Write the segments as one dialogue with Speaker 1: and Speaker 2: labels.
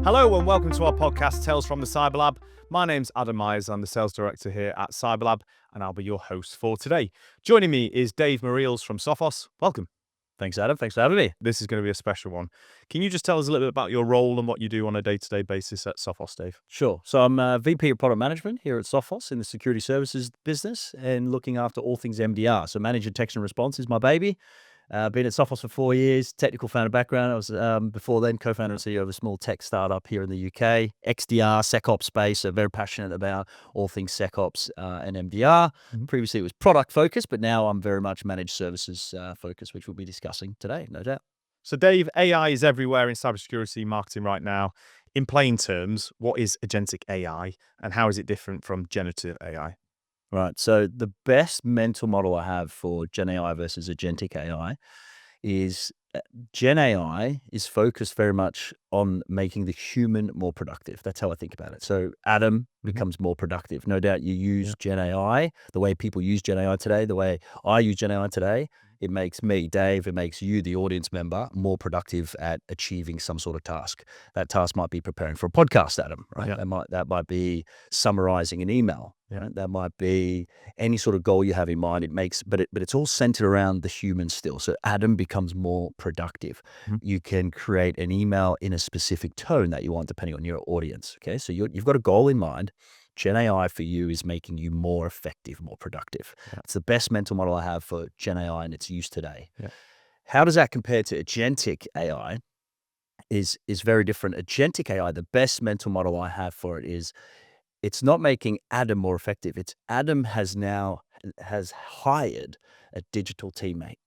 Speaker 1: Hello and welcome to our podcast, Tales from the CyberLab. My name's Adam Myers. I'm the sales director here at CyberLab, and I'll be your host for today. Joining me is Dave Mareels from Sophos. Welcome.
Speaker 2: Thanks, Adam. Thanks for having me.
Speaker 1: This is going to be a special one. Can you just tell us a little bit about your role and what you do on a day-to-day basis at Sophos, Dave?
Speaker 2: Sure. So I'm VP of Product Management here at Sophos in the security services business and looking after all things MDR. So Managed Detection and Response is my baby. Been at Sophos for 4 years, technical founder background. I was, before then, co-founder and CEO of a small tech startup here in the UK. XDR, SecOps space, so very passionate about all things SecOps and MDR. Previously, it was product focused, but now I'm very much managed services focused, which we'll be discussing today, no doubt.
Speaker 1: So Dave, AI is everywhere in cybersecurity marketing right now. In plain terms, what is agentic AI and how is it different from generative AI?
Speaker 2: Right. So the best mental model I have for Gen AI versus agentic AI is Gen AI is focused very much on making the human more productive. That's how I think about it. So Adam becomes more productive. No doubt you use Gen AI, the way people use Gen AI today, the way I use Gen AI today, it makes me, Dave, it makes you, the audience member, more productive at achieving some sort of task. That task might be preparing for a podcast, Adam, right?
Speaker 1: Yeah.
Speaker 2: That might be summarizing an email. Right? That might be any sort of goal you have in mind. But it's all centered around the human still. So Adam becomes more productive. You can create an email in a specific tone that you want, depending on your audience. Okay, so you've got a goal in mind. Gen AI for you is making you more effective, more productive. It's the best mental model I have for Gen AI and its use today. How does that compare to agentic AI? Is very different. Agentic AI, the best mental model I have for it is, it's not making Adam more effective. It's Adam has hired a digital teammate.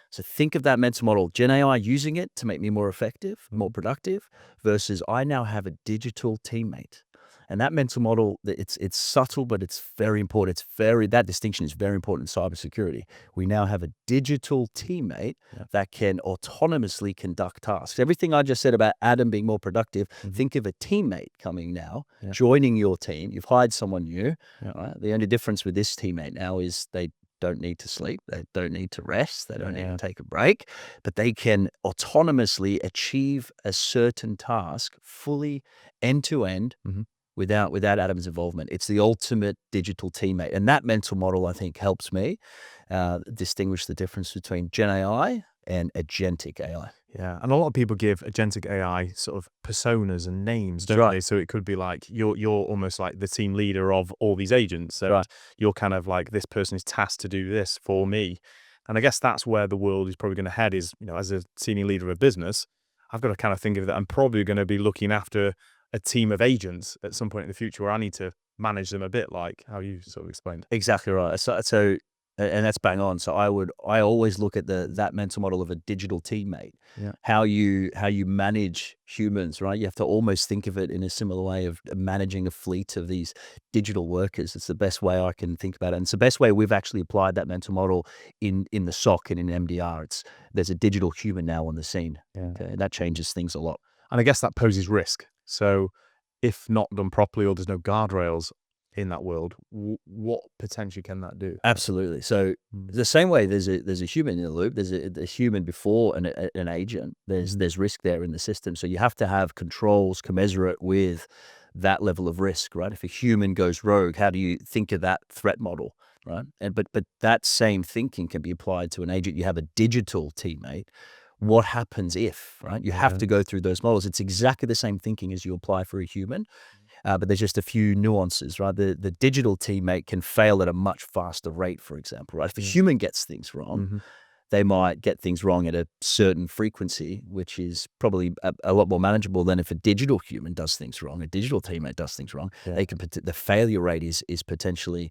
Speaker 2: So think of that mental model, Gen AI using it to make me more effective, more productive, versus I now have a digital teammate. And that mental model, it's subtle, but it's very important. That distinction is very important in cybersecurity. We now have a digital teammate that can autonomously conduct tasks. Everything I just said about Adam being more productive, think of a teammate coming now, joining your team. You've hired someone new. Right? The only difference with this teammate now is they don't need to sleep. They don't need to rest. They don't need to take a break, but they can autonomously achieve a certain task fully end to end without Adam's involvement. It's the ultimate digital teammate. And that mental model, I think, helps me distinguish the difference between Gen AI and agentic AI.
Speaker 1: Yeah, and a lot of people give agentic AI sort of personas and names, don't they? So it could be like you're almost like the team leader of all these agents. So you're kind of like, this person is tasked to do this for me. And I guess that's where the world is probably going to head is, as a senior leader of a business, I've got to kind of think of that. I'm probably going to be looking after a team of agents at some point in the future where I need to manage them a bit like how you sort of explained.
Speaker 2: Exactly right. So and that's bang on. So I always look at that mental model of a digital teammate. How you manage humans, right? You have to almost think of it in a similar way of managing a fleet of these digital workers. It's the best way I can think about it. And it's the best way we've actually applied that mental model in the SOC and in MDR. There's a digital human now on the scene. Okay? That changes things a lot.
Speaker 1: And I guess that poses risk. So if not done properly or there's no guardrails in that world, what potentially can that do?
Speaker 2: Absolutely. So the same way there's a human in the loop, there's a human before an agent, there's risk there in the system. So you have to have controls commensurate with that level of risk, right? If a human goes rogue, how do you think of that threat model, right? But that same thinking can be applied to an agent. You have a digital teammate. What happens if, right? You have to go through those models. It's exactly the same thinking as you apply for a human, but there's just a few nuances, right? The digital teammate can fail at a much faster rate, for example, right? If a human gets things wrong, they might get things wrong at a certain frequency, which is probably a lot more manageable than if a digital human does things wrong, a digital teammate does things wrong. The failure rate is potentially,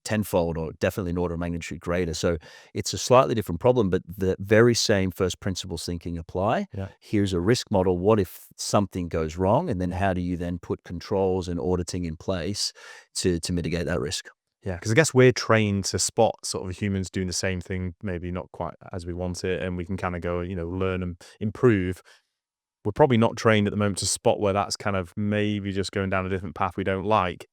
Speaker 2: tenfold or definitely an order of magnitude greater. So it's a slightly different problem, but the very same first principles thinking apply. Here's a risk model. What if something goes wrong? And then how do you then put controls and auditing in place to mitigate that risk?
Speaker 1: Yeah, because I guess we're trained to spot sort of humans doing the same thing, maybe not quite as we want it, and we can kind of go, learn and improve. We're probably not trained at the moment to spot where that's kind of maybe just going down a different path we don't like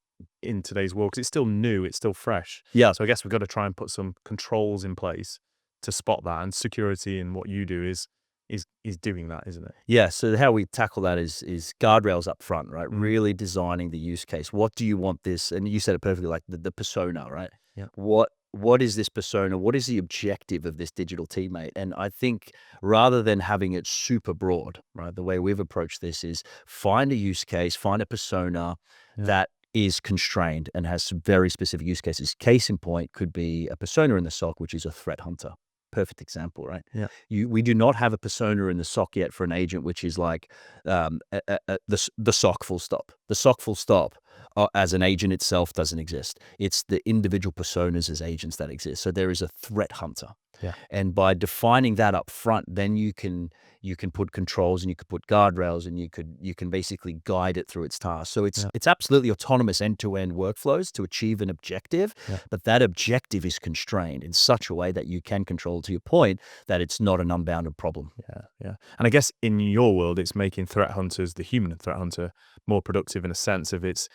Speaker 1: in today's world, because it's still new, it's still fresh. So I guess we've got to try and put some controls in place to spot that. And security and what you do is is doing that, isn't it?
Speaker 2: Yeah. So how we tackle that is guardrails up front, right? Really designing the use case. What do you want this? And you said it perfectly, like the persona, right?
Speaker 1: Yeah.
Speaker 2: What is this persona? What is the objective of this digital teammate? And I think rather than having it super broad, right, the way we've approached this is find a use case, find a persona that is constrained and has some very specific use cases. Case in point could be a persona in the SOC, which is a threat hunter. Perfect example, right?
Speaker 1: Yeah.
Speaker 2: We do not have a persona in the SOC yet for an agent, which is like the SOC full stop. The SOC full stop as an agent itself doesn't exist. It's the individual personas as agents that exist. So there is a threat hunter.
Speaker 1: Yeah.
Speaker 2: And by defining that up front, then you can put controls and you could put guardrails and you can basically guide it through its tasks. So it's absolutely autonomous end-to-end workflows to achieve an objective, but that objective is constrained in such a way that you can control, to your point, that it's not an unbounded problem.
Speaker 1: Yeah. And I guess in your world, it's making threat hunters, the human threat hunter, more productive in a sense of it's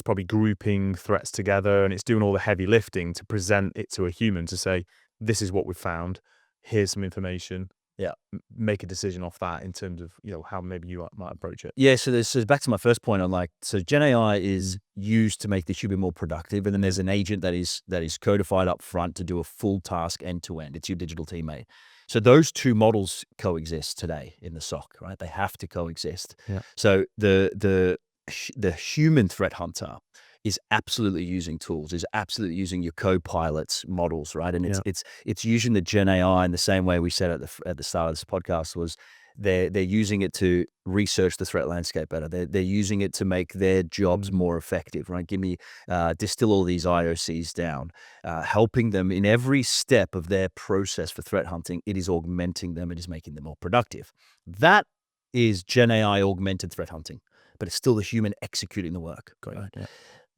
Speaker 1: probably grouping threats together and it's doing all the heavy lifting to present it to a human to say, this is what we've found. Here's some information.
Speaker 2: Yeah.
Speaker 1: Make a decision off that in terms of, how maybe you might approach it.
Speaker 2: Yeah. So this is back to my first point on so Gen AI is used to make the human more productive. And then there's an agent that is codified up front to do a full task end to end. It's your digital teammate. So those two models coexist today in the SOC, right? They have to coexist.
Speaker 1: Yeah.
Speaker 2: So the human threat hunter is absolutely using tools, is absolutely using your co-pilots models, right? And it's using the Gen AI in the same way we said at the start of this podcast was they're using it to research the threat landscape better. They're using it to make their jobs more effective, right? Distill all these IOCs down, helping them in every step of their process for threat hunting. It is augmenting them. It is making them more productive. That is Gen AI augmented threat hunting, but it's still the human executing the work. Right?
Speaker 1: Yeah.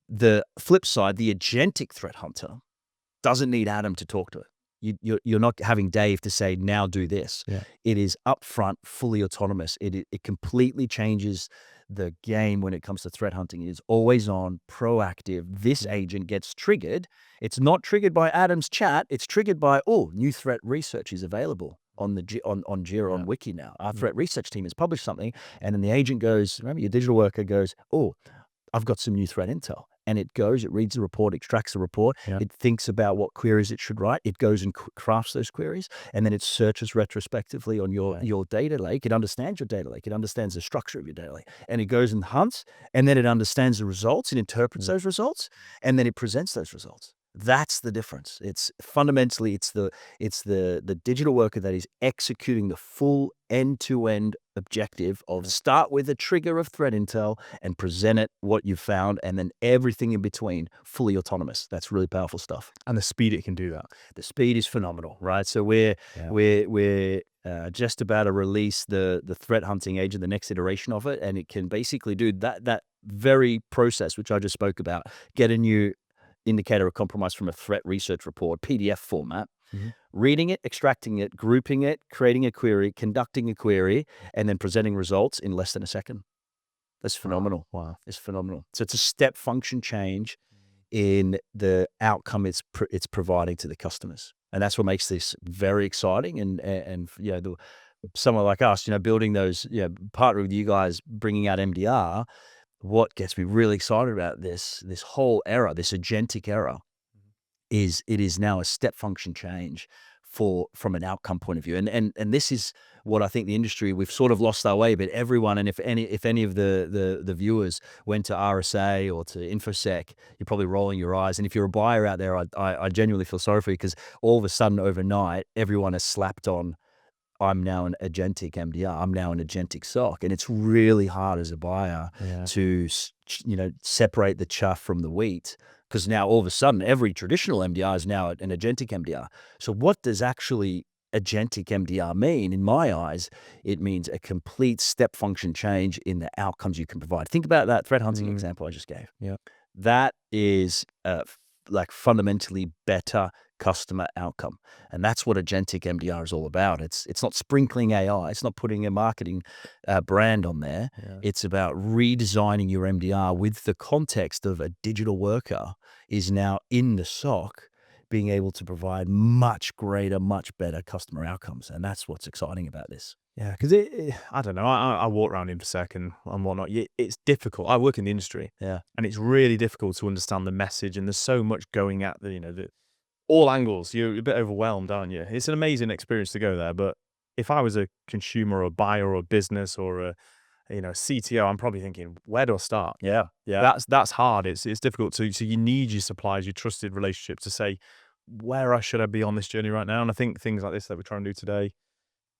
Speaker 2: The flip side, the agentic threat hunter doesn't need Adam to talk to it. You're not having Dave to say, now do this.
Speaker 1: Yeah.
Speaker 2: It is upfront, fully autonomous. It completely changes the game when it comes to threat hunting. It is always on, proactive. This agent gets triggered. It's not triggered by Adam's chat. It's triggered by, new threat research is available on Jira, on Wiki now. Our threat research team has published something, and then the agent goes, remember your digital worker goes, I've got some new threat intel. And it reads the report, extracts the report.
Speaker 1: Yeah.
Speaker 2: It thinks about what queries it should write. It goes and crafts those queries. And then it searches retrospectively on your data lake. It understands your data lake. It understands the structure of your data lake. And it goes and hunts. And then it understands the results. It interprets those results. And then it presents those results. That's the difference. It's fundamentally, it's the digital worker that is executing the full end-to-end objective of start with a trigger of threat intel and present it what you've found, and then everything in between, fully autonomous. That's really powerful stuff.
Speaker 1: And the speed it can do that.
Speaker 2: The speed is phenomenal, right? So we're just about to release the threat hunting agent, the next iteration of it, and it can basically do that very process which I just spoke about. Get a new indicator of compromise from a threat research report, PDF format, reading it, extracting it, grouping it, creating a query, conducting a query, and then presenting results in less than a second. That's phenomenal.
Speaker 1: Wow.
Speaker 2: It's phenomenal. So it's a step function change in the outcome it's providing to the customers. And that's what makes this very exciting. And someone like us, building those, partner with you guys, bringing out MDR, what gets me really excited about this whole era, this agentic era, is it is now a step function change from an outcome point of view. And this is what I think the industry, we've sort of lost our way, but everyone, and if any of the viewers went to RSA or to InfoSec, you're probably rolling your eyes. And if you're a buyer out there, I genuinely feel sorry for you, because all of a sudden overnight, everyone has slapped on, I'm now an agentic MDR. I'm now an agentic SOC. And it's really hard as a buyer to, separate the chaff from the wheat, because now all of a sudden every traditional MDR is now an agentic MDR. So what does actually agentic MDR mean? In my eyes, it means a complete step function change in the outcomes you can provide. Think about that threat hunting example I just gave.
Speaker 1: Yeah.
Speaker 2: That is fundamentally better customer outcome. And that's what agentic MDR is all about. It's not sprinkling AI. It's not putting a marketing brand on there. Yeah. It's about redesigning your MDR with the context of a digital worker is now in the SOC, being able to provide much greater, much better customer outcomes. And that's what's exciting about this.
Speaker 1: Yeah, because I don't know. I walk around InfoSec and whatnot. It's difficult. I work in the industry, and it's really difficult to understand the message. And there's so much going at the all angles. You're a bit overwhelmed, aren't you? It's an amazing experience to go there, but if I was a consumer or a buyer or a business or a CTO, I'm probably thinking, where do I start?
Speaker 2: Yeah.
Speaker 1: That's hard. It's difficult to. So you need your suppliers, your trusted relationship, to say where should I be on this journey right now. And I think things like this that we're trying to do today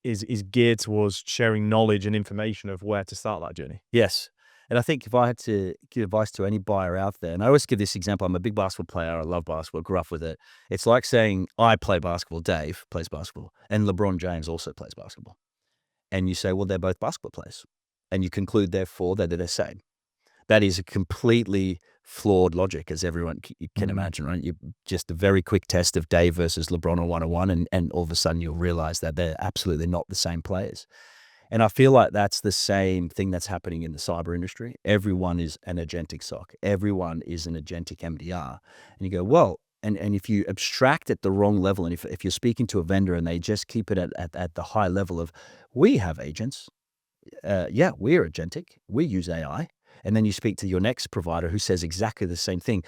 Speaker 1: is geared towards sharing knowledge and information of where to start that journey.
Speaker 2: Yes. And I think if I had to give advice to any buyer out there, and I always give this example, I'm a big basketball player. I love basketball, grew up with it. It's like saying I play basketball, Dave plays basketball, and LeBron James also plays basketball. And you say, well, they're both basketball players. And you conclude, therefore, that they're the same. That is a completely flawed logic, as everyone can imagine, right? You just a very quick test of Dave versus LeBron on 101, and all of a sudden you'll realize that they're absolutely not the same players. And I feel like that's the same thing that's happening in the cyber industry. Everyone is an agentic SOC. Everyone is an agentic MDR. And you go, well, and if you abstract at the wrong level, and if you're speaking to a vendor and they just keep it at the high level of, we have agents, yeah, we're agentic, we use AI. And then you speak to your next provider who says exactly the same thing,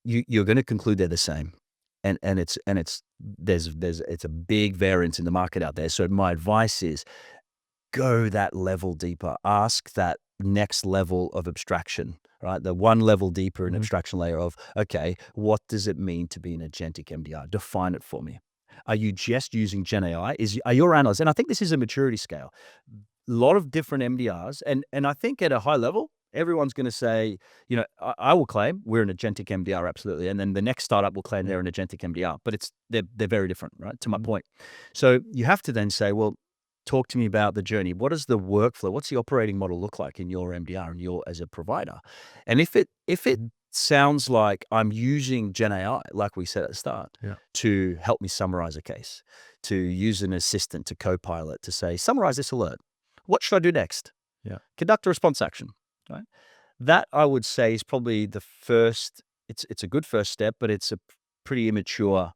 Speaker 2: you're going to conclude they're the same. And it's a big variance in the market out there. So my advice is go that level deeper, ask that next level of abstraction, right? The one level deeper in abstraction layer of, okay, what does it mean to be an agentic MDR? Define it for me. Are you just using Gen AI? Are your analysts? And I think this is a maturity scale. A lot of different MDRs. And I think at a high level, everyone's going to say, I will claim we're an agentic MDR, absolutely. And then the next startup will claim they're an agentic MDR, but they're very different, right? To my point. So you have to then say, well, talk to me about the journey. What is the workflow? What's the operating model look like in your MDR and as a provider? And if it sounds like I'm using Gen AI, like we said at the start, to help me summarize a case, to use an assistant, to Copilot, to say, summarize this alert. What should I do next? Conduct a response action. Right? That I would say is probably the first. It's a good first step, but it's a pretty immature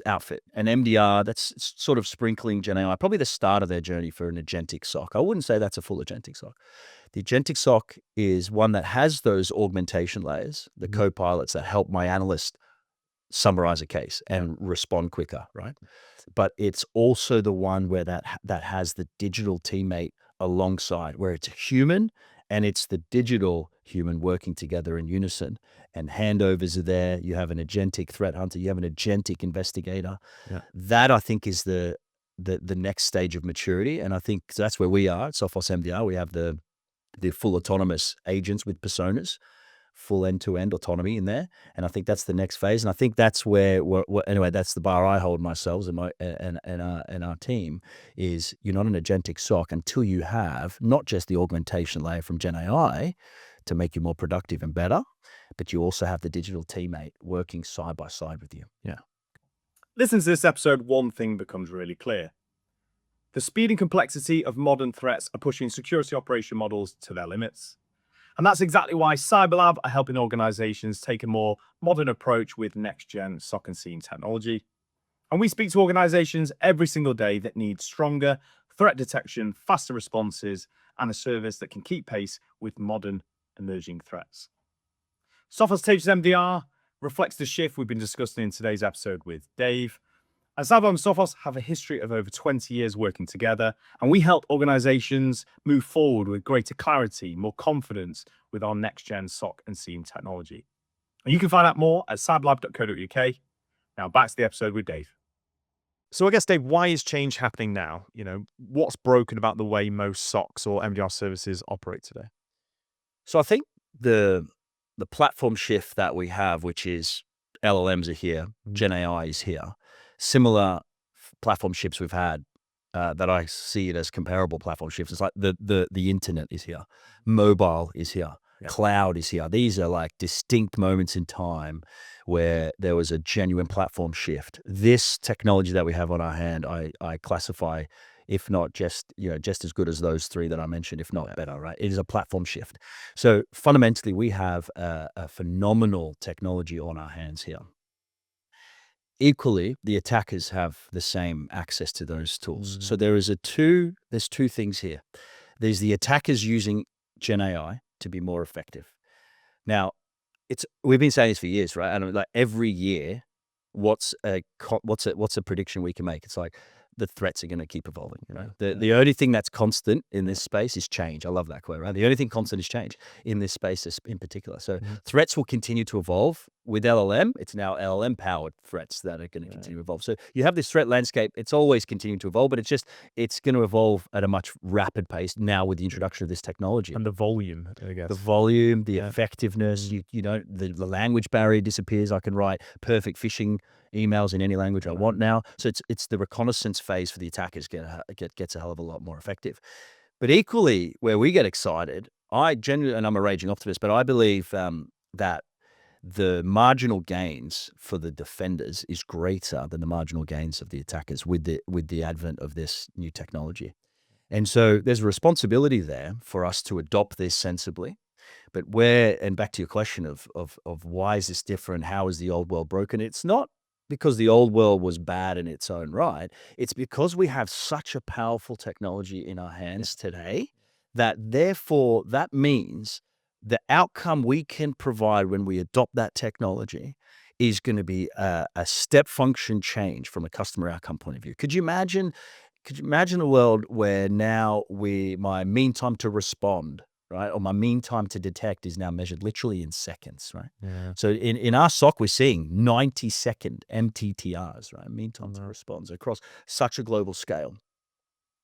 Speaker 2: outfit. An MDR that's sort of sprinkling Gen AI, probably the start of their journey for an agentic SOC. I wouldn't say that's a full agentic SOC. The agentic SOC is one that has those augmentation layers, the copilots that help my analyst summarize a case and respond quicker, right? But it's also the one where that has the digital teammate alongside, where it's a human and it's the digital human working together in unison, and handovers are there. You have an agentic threat hunter, you have an agentic investigator. That I think is the next stage of maturity. And I think that's where we are at Sophos MDR. We have the full autonomous agents with personas, full end-to-end autonomy in there. And I think that's the next phase. And I think that's where anyway, that's the bar I hold myself and our team is, you're not an agentic SOC until you have not just the augmentation layer from Gen AI to make you more productive and better, but you also have the digital teammate working side by side with you.
Speaker 3: Listen to this episode, one thing becomes really clear. The speed and complexity of modern threats are pushing security operation models to their limits. And that's exactly why CyberLab are helping organizations take a more modern approach with next-gen SOC and SIEM technology. And we speak to organizations every single day that need stronger threat detection, faster responses, and a service that can keep pace with modern emerging threats. Sophos Triaged MDR reflects the shift we've been discussing in today's episode with Dave. And CyberLab and Sophos have a history of over 20 years working together, and we help organizations move forward with greater clarity, more confidence with our next-gen SOC and SIEM technology. And you can find out more at cyberlab.co.uk. Now back to the episode with Dave.
Speaker 1: So I guess, Dave, why is change happening now? What's broken about the way most SOCs or MDR services operate today?
Speaker 2: So I think the platform shift that we have, which is LLMs are here, Gen AI is here. Similar platform shifts we've had that I see it as comparable platform shifts. It's like the internet is here, mobile is here, cloud is here. These are like distinct moments in time where there was a genuine platform shift. This technology that we have on our hand, I classify, if not just as good as those three that I mentioned, if not better, right? It is a platform shift. So fundamentally, we have a phenomenal technology on our hands here. Equally, the attackers have the same access to those tools. So there's two things here. There's the attackers using Gen AI to be more effective. Now, we've been saying this for years, right? And like every year, what's a prediction we can make? It's like the threats are going to keep evolving. Right? The only thing that's constant in this space is change. I love that quote, right? The only thing constant is change in this space in particular. So threats will continue to evolve. With LLM, it's now LLM-powered threats that are going to continue to evolve. So you have this threat landscape. It's always continuing to evolve, but it's going to evolve at a much rapid pace now with the introduction of this technology.
Speaker 1: And the volume, I guess.
Speaker 2: The volume, the effectiveness, the language barrier disappears. I can write perfect phishing emails in any language I want now. So it's the reconnaissance phase for the attackers gets a hell of a lot more effective. But equally, where we get excited, and I'm a raging optimist, but I believe that the marginal gains for the defenders is greater than the marginal gains of the attackers with the advent of this new technology. And so there's a responsibility there for us to adopt this sensibly. But and back to your question of why is this different? How is the old world broken? It's not because the old world was bad in its own right. It's because we have such a powerful technology in our hands today that therefore that means the outcome we can provide when we adopt that technology is going to be a step function change from a customer outcome point of view. Could you imagine a world where now my mean time to respond, right, or my mean time to detect is now measured literally in seconds, right?
Speaker 1: Yeah.
Speaker 2: So in our SOC, we're seeing 90-second MTTRs, right, mean time to respond across such a global scale.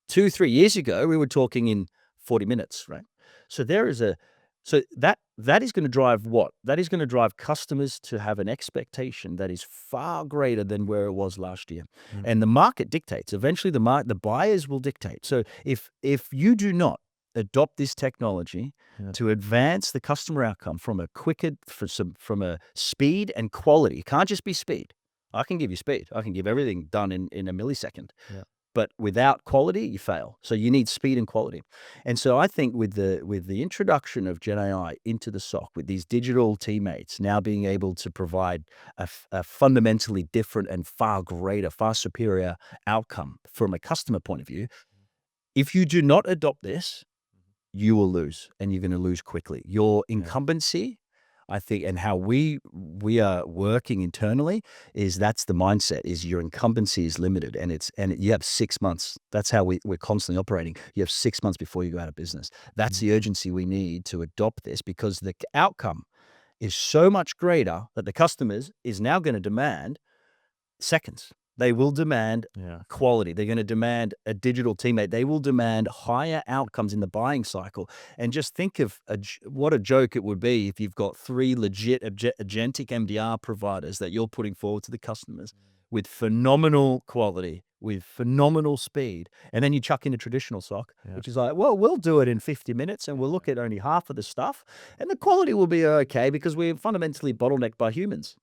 Speaker 2: 2-3 years ago, we were talking in 40 minutes, right? So that is going to drive what? That is going to drive customers to have an expectation that is far greater than where it was last year. And the market dictates. Eventually, the buyers will dictate. So if you do not adopt this technology to advance the customer outcome from a speed and quality, it can't just be speed. I can give you speed. I can give everything done in a millisecond. Yeah. But without quality, you fail. So you need speed and quality. And so I think with the introduction of Gen AI into the SOC, with these digital teammates now being able to provide a fundamentally different and far greater, far superior outcome from a customer point of view, if you do not adopt this, you will lose, and you're going to lose quickly. Your incumbency, I think, and how we are working internally that's the mindset, is your incumbency is limited, and you have 6 months. That's how we're constantly operating. You have 6 months before you go out of business. That's the urgency we need to adopt this, because the outcome is so much greater that the customers is now going to demand seconds. They will demand quality. They're going to demand a digital teammate. They will demand higher outcomes in the buying cycle. And just think of what a joke it would be if you've got 3 legit agentic MDR providers that you're putting forward to the customers with phenomenal quality, with phenomenal speed. And then you chuck in a traditional SOC, which is like, well, we'll do it in 50 minutes and we'll look at only half of the stuff. And the quality will be okay because we're fundamentally bottlenecked by humans.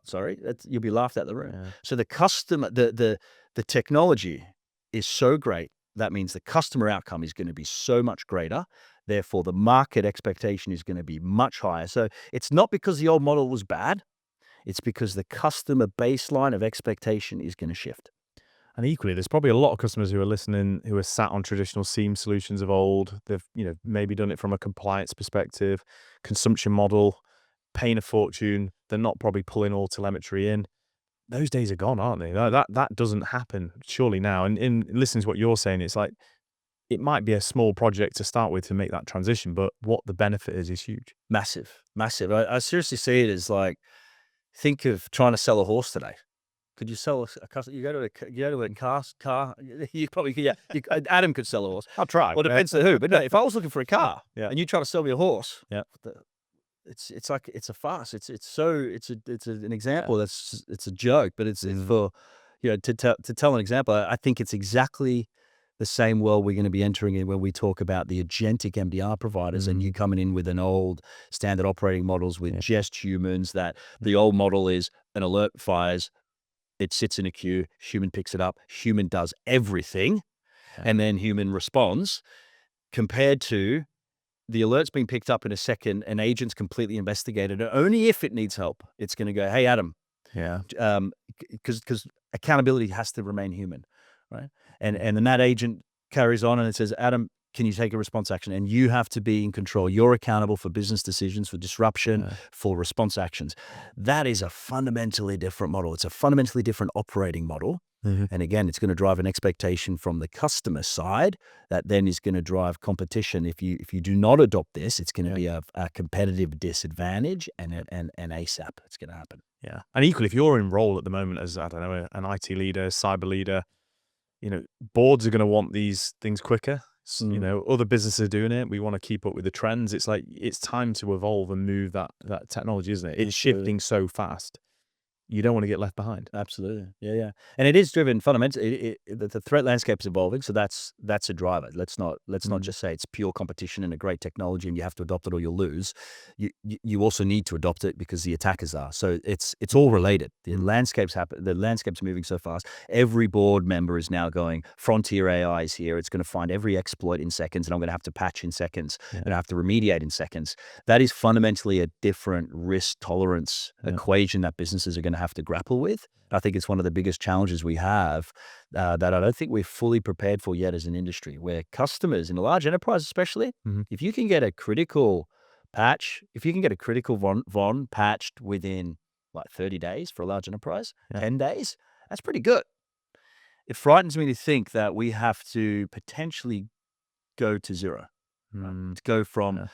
Speaker 2: Sorry, you'll be laughed out the room. Yeah. So the customer, the technology is so great. That means the customer outcome is going to be so much greater. Therefore, the market expectation is going to be much higher. So it's not because the old model was bad. It's because the customer baseline of expectation is going to shift.
Speaker 1: And equally, there's probably a lot of customers who are listening who are sat on traditional SIEM solutions of old. They've maybe done it from a compliance perspective, consumption model, paying a fortune. They're not probably pulling all telemetry in. Those days are gone, aren't they? That doesn't happen surely now. And in listening to what you're saying, it's like it might be a small project to start with to make that transition, but what the benefit is huge.
Speaker 2: Massive. I seriously see it as like, think of trying to sell a horse today. Could you sell a customer? You go to a car. You probably could. Yeah, Adam could sell a horse.
Speaker 1: I'll try.
Speaker 2: Well, it depends on who. But no, if I was looking for a car, and you try to sell me a horse, it's like it's a farce. It's an example. It's a joke, but it's for to tell an example. I think it's exactly the same world we're going to be entering in when we talk about the agentic MDR providers, and you coming in with an old standard operating models with just humans. That the old model is an alert fires, it sits in a queue, human picks it up, human does everything, and then human responds. Compared to the alert's being picked up in a second, an agent's completely investigated it. Only if it needs help, it's going to go, hey, Adam, because accountability has to remain human, right? And then that agent carries on and it says, Adam, can you take a response action? And you have to be in control. You're accountable for business decisions, for disruption, for response actions. That is a fundamentally different model. It's a fundamentally different operating model. And again, it's going to drive an expectation from the customer side that then is going to drive competition. If you do not adopt this, it's going to be a competitive disadvantage and ASAP. It's going to happen.
Speaker 1: Yeah. And equally, if you're in role at the moment as, I don't know, an IT leader, cyber leader, boards are going to want these things quicker. Other businesses are doing it. We want to keep up with the trends. It's like, it's time to evolve and move that technology, isn't it? It's shifting so fast. You don't want to get left behind.
Speaker 2: Absolutely. Yeah. And it is driven fundamentally. The threat landscape is evolving, so that's a driver. Let's not just say it's pure competition and a great technology and you have to adopt it or you'll lose. You also need to adopt it because the attackers are. So it's all related. The landscape's moving so fast. Every board member is now going, frontier AI is here. It's going to find every exploit in seconds and I'm going to have to patch in seconds and I have to remediate in seconds. That is fundamentally a different risk tolerance equation that businesses are going to have to grapple with. I think it's one of the biggest challenges we have that I don't think we're fully prepared for yet as an industry, where customers in a large enterprise especially, if you can get a critical patch, if you can get a critical VON patched within like 30 days for a large enterprise, 10 days, that's pretty good. It frightens me to think that we have to potentially go to zero, right? To go from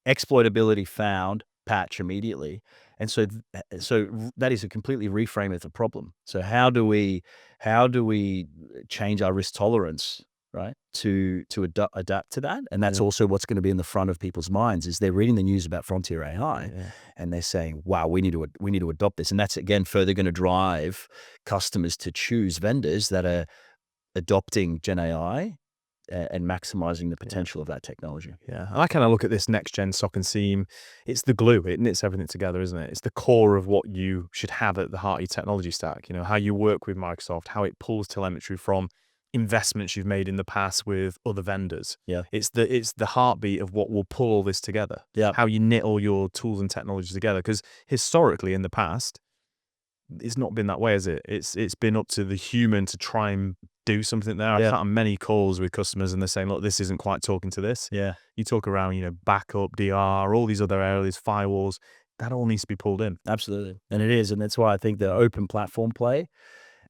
Speaker 2: exploitability found, patch immediately. And so that is a completely reframe of the problem. So how do we change our risk tolerance, right, to adapt to that? And that's also what's going to be in the front of people's minds is they're reading the news about frontier AI and they're saying, wow, we need to adopt this. And that's again further going to drive customers to choose vendors that are adopting Gen AI and maximizing the potential of that technology.
Speaker 1: Yeah. And I kind of look at this next gen SOC and SIEM. It's the glue. It knits everything together, isn't it? It's the core of what you should have at the heart of your technology stack. How you work with Microsoft, how it pulls telemetry from investments you've made in the past with other vendors.
Speaker 2: Yeah.
Speaker 1: It's the heartbeat of what will pull all this together.
Speaker 2: Yeah.
Speaker 1: How you knit all your tools and technologies together. Because historically in the past, it's not been that way, has it? It's been up to the human to try and do something there. I've had many calls with customers and they're saying, look, this isn't quite talking to this.
Speaker 2: Yeah.
Speaker 1: You talk around, backup, DR, all these other areas, firewalls, that all needs to be pulled in.
Speaker 2: Absolutely. And it is. And that's why I think the open platform play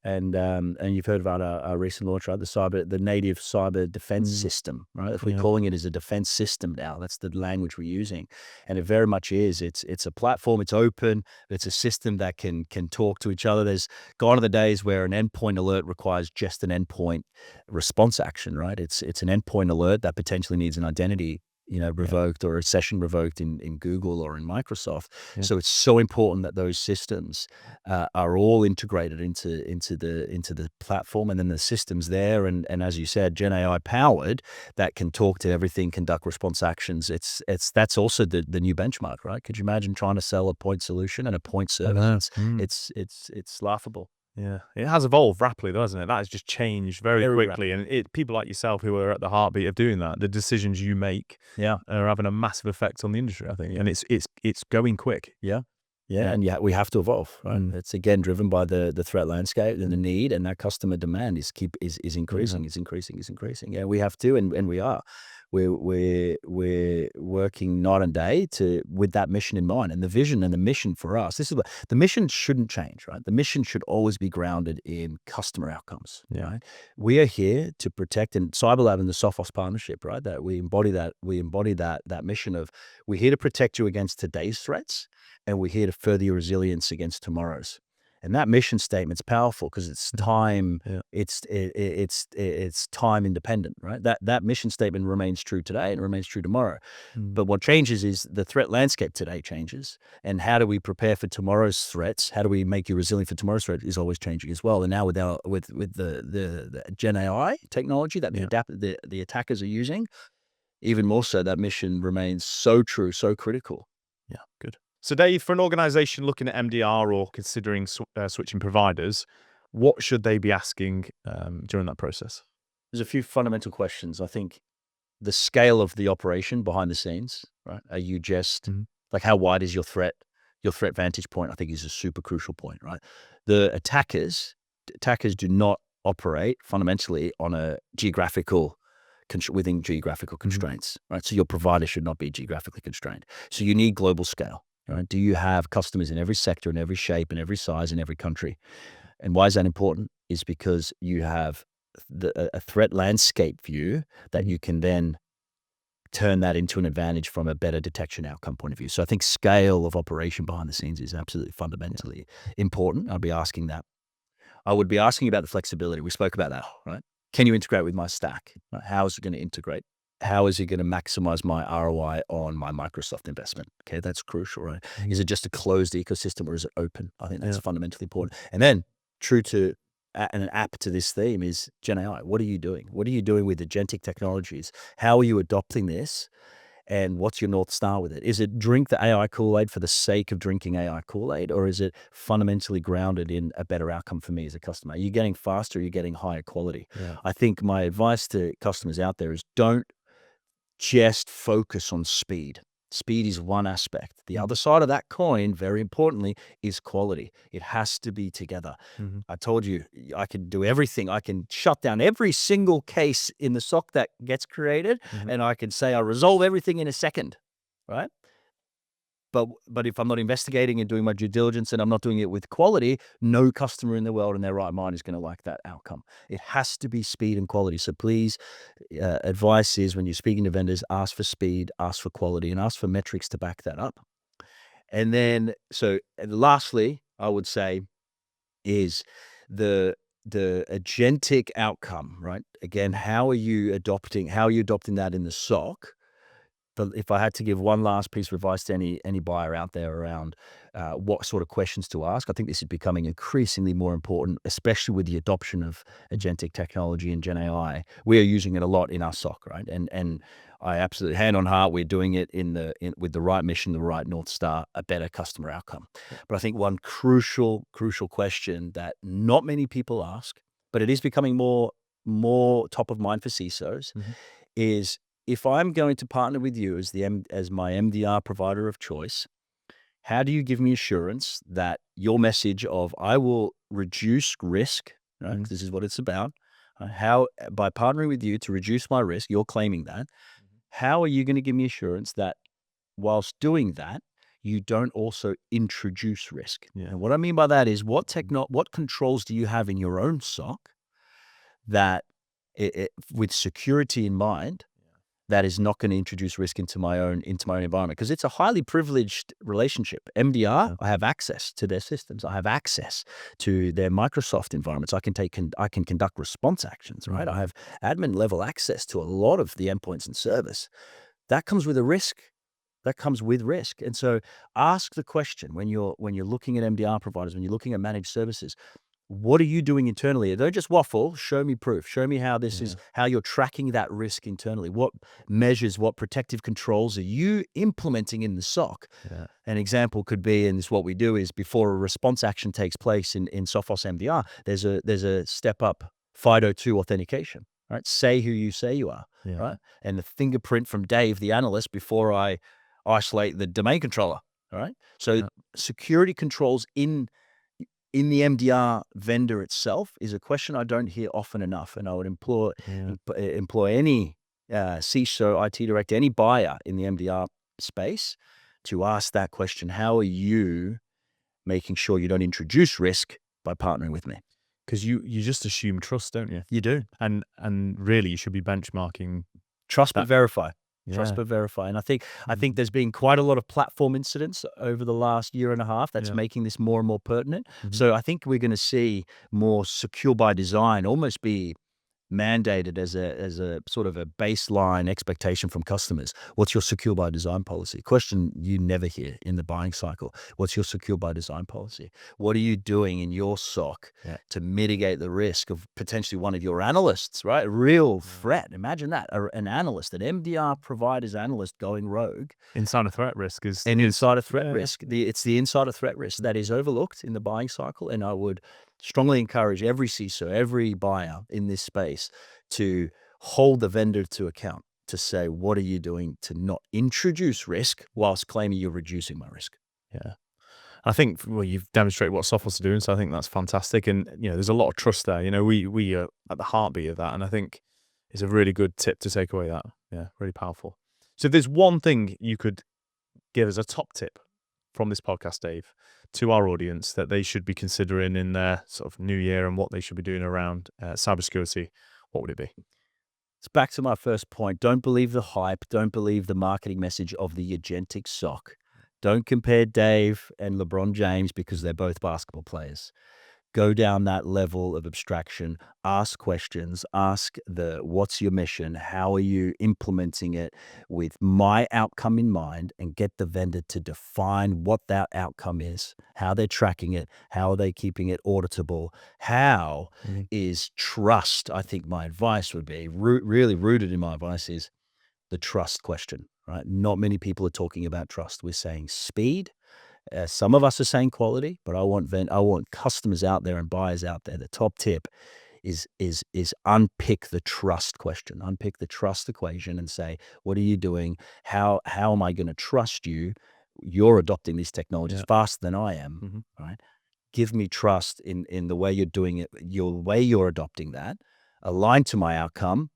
Speaker 2: and you've heard about our recent launch, right? The native cyber defense system, right? If we're calling it as a defense system now, that's the language we're using. And it very much is. It's a platform, it's open, it's a system that can talk to each other. There's gone are the days where an endpoint alert requires just an endpoint response action, right? It's an endpoint alert that potentially needs an identity revoked or a session revoked in Google or in Microsoft. So it's so important that those systems are all integrated into the platform, and then the systems there, and as you said, Gen AI powered, that can talk to everything, conduct response actions. That's also the new benchmark, right? Could you imagine trying to sell a point solution and a point service? It's laughable.
Speaker 1: Yeah, it has evolved rapidly, though, hasn't it? That has just changed very quickly, and people like yourself who are at the heartbeat of doing that, the decisions you make, are having a massive effect on the industry, I think, and it's going quick.
Speaker 2: Yeah, and we have to evolve, right? It's again driven by the threat landscape and the need, and that customer demand is increasing, is increasing. Yeah, we have to, and we are. We're working night and day with that mission in mind, and the vision and the mission for us. The mission shouldn't change, right? The mission should always be grounded in customer outcomes. Right? We are here to protect, and CyberLab and the Sophos partnership, right? That we embody that mission of we're here to protect you against today's threats, and we're here to further your resilience against tomorrow's. And that mission statement's powerful because it's time. It's time independent, right? That mission statement remains true today and remains true tomorrow. But what changes is the threat landscape today changes, and how do we prepare for tomorrow's threats? How do we make you resilient for tomorrow's threat is always changing as well. And now with the Gen AI technology that the attackers are using, even more so, that mission remains so true, so critical.
Speaker 1: Yeah, good. So Dave, for an organization looking at MDR or considering switching providers, what should they be asking during that process?
Speaker 2: There's a few fundamental questions. I think the scale of the operation behind the scenes, right? Are you just like, how wide is your threat your threat vantage point, I think, is a super crucial point, right? The attackers do not operate fundamentally on a within geographical constraints, right? So your provider should not be geographically constrained. So you need global scale, right? Do you have customers in every sector, in every shape, in every size, in every country? And why is that important? Is because you have a threat landscape view that you can then turn that into an advantage from a better detection outcome point of view. So I think scale of operation behind the scenes is absolutely fundamentally important. I'd be asking that. I would be asking about the flexibility. We spoke about that, right? Can you integrate with my stack? Right? How is it going to integrate? How is it going to maximize my ROI on my Microsoft investment? Okay, that's crucial, right? Is it just a closed ecosystem or is it open? I think that's fundamentally important. And then, true to an app to this theme is Gen AI. What are you doing? What are you doing with agentic technologies? How are you adopting this? And what's your North Star with it? Is it drink the AI Kool-Aid for the sake of drinking AI Kool-Aid, or is it fundamentally grounded in a better outcome for me as a customer? Are you getting faster? Are you getting higher quality? I think my advice to customers out there is don't just focus on speed. Speed is one aspect. The other side of that coin, very importantly, is quality. It has to be together. I told you, I can do everything. I can shut down every single case in the SOC that gets created, and I can say I resolve everything in a second, right? But if I'm not investigating and doing my due diligence and I'm not doing it with quality, no customer in the world in their right mind is going to like that outcome. It has to be speed and quality. So please, advice is when you're speaking to vendors, ask for speed, ask for quality, and ask for metrics to back that up. And then, lastly, I would say is the agentic outcome, right? Again, how are you adopting that in the SOC? But if I had to give one last piece of advice to any buyer out there around what sort of questions to ask, I think this is becoming increasingly more important, especially with the adoption of agentic technology and Gen AI. We are using it a lot in our SOC, right? And I absolutely, hand on heart, we're doing it with the right mission, the right North Star, a better customer outcome. But I think one crucial question that not many people ask, but it is becoming more top of mind for CISOs, is, if I'm going to partner with you as my MDR provider of choice, how do you give me assurance that your message of I will reduce risk, right? This is what it's about. How, by partnering with you to reduce my risk, you're claiming that. How are you going to give me assurance that whilst doing that, you don't also introduce risk? And what I mean by that is, what controls do you have in your own SOC that, with security in mind, that is not going to introduce risk into my own environment? Because it's a highly privileged relationship. MDR, I have access to their systems. I have access to their Microsoft environments. I can conduct response actions, right? I have admin level access to a lot of the endpoints and service. That comes with a risk. And so ask the question when you're looking at MDR providers, when you're looking at managed services, what are you doing internally? Don't just waffle. Show me proof. Show me how this is, how you're tracking that risk internally. What measures, what protective controls are you implementing in the SOC? An example could be, and this, what we do is, before a response action takes place in Sophos MDR, there's a step up FIDO2 authentication, right? Say who you say you are, right? And the fingerprint from Dave, the analyst, before I isolate the domain controller, all right? So security controls in the MDR vendor itself is a question I don't hear often enough. And I would employ any CISO, IT director, any buyer in the MDR space to ask that question. How are you making sure you don't introduce risk by partnering with me?
Speaker 1: Because you just assume trust, don't you?
Speaker 2: You do.
Speaker 1: And really, you should be benchmarking.
Speaker 2: Trust but verify. Trust but verify. And I think there's been quite a lot of platform incidents over the last year and a half that's making this more and more pertinent. So I think we're going to see more secure by design almost be mandated as a sort of a baseline expectation from customers. What's your secure by design policy? Question you never hear in the buying cycle. What's your secure by design policy? What are you doing in your SOC to mitigate the risk of potentially one of your analysts, right? A real threat. Imagine that, an analyst, an MDR provider's analyst going rogue.
Speaker 1: Insider threat risk is...
Speaker 2: Insider threat risk. It's the insider threat risk that is overlooked in the buying cycle. And I would strongly encourage every CISO, every buyer in this space to hold the vendor to account, to say, what are you doing to not introduce risk whilst claiming you're reducing my risk?
Speaker 1: I think, well, you've demonstrated what Sophos are doing, so I think that's fantastic. And, there's a lot of trust there. We are at the heartbeat of that. And I think it's a really good tip to take away that. Yeah, really powerful. So if there's one thing you could give as a top tip from this podcast, Dave, to our audience that they should be considering in their sort of new year and what they should be doing around cybersecurity, what would it be?
Speaker 2: It's back to my first point. Don't believe the hype. Don't believe the marketing message of the Agentic SOC. Don't compare Dave and LeBron James because they're both basketball players. Go down that level of abstraction, ask questions, ask what's your mission? How are you implementing it with my outcome in mind, and get the vendor to define what that outcome is, how they're tracking it, how are they keeping it auditable, how is trust. I think my advice would be really rooted in my advice is the trust question, right? Not many people are talking about trust. We're saying speed. Some of us are saying quality, but I want customers out there and buyers out there. The top tip is unpick the trust question, unpick the trust equation, and say, what are you doing? How am I going to trust you? You're adopting these technologies faster than I am, right? Give me trust in the way you're doing it, your way you're adopting that, aligned to my outcome,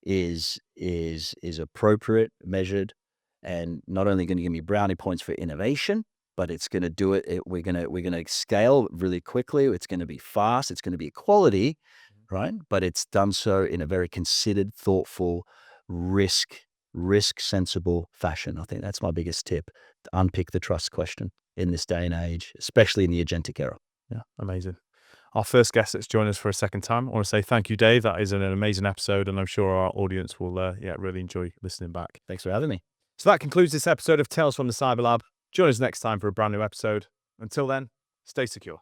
Speaker 2: is appropriate, measured, and not only going to give me brownie points for innovation, but it's going to do it. We're going to scale really quickly. It's going to be fast. It's going to be quality, right? But it's done so in a very considered, thoughtful, risk sensible fashion. I think that's my biggest tip: to unpick the trust question in this day and age, especially in the agentic era.
Speaker 1: Yeah, amazing. Our first guest that's joined us for a second time. I want to say thank you, Dave. That is an amazing episode, and I'm sure our audience will really enjoy listening back.
Speaker 2: Thanks for having me.
Speaker 1: So that concludes this episode of Tales from the CyberLab. Join us next time for a brand new episode. Until then, stay secure.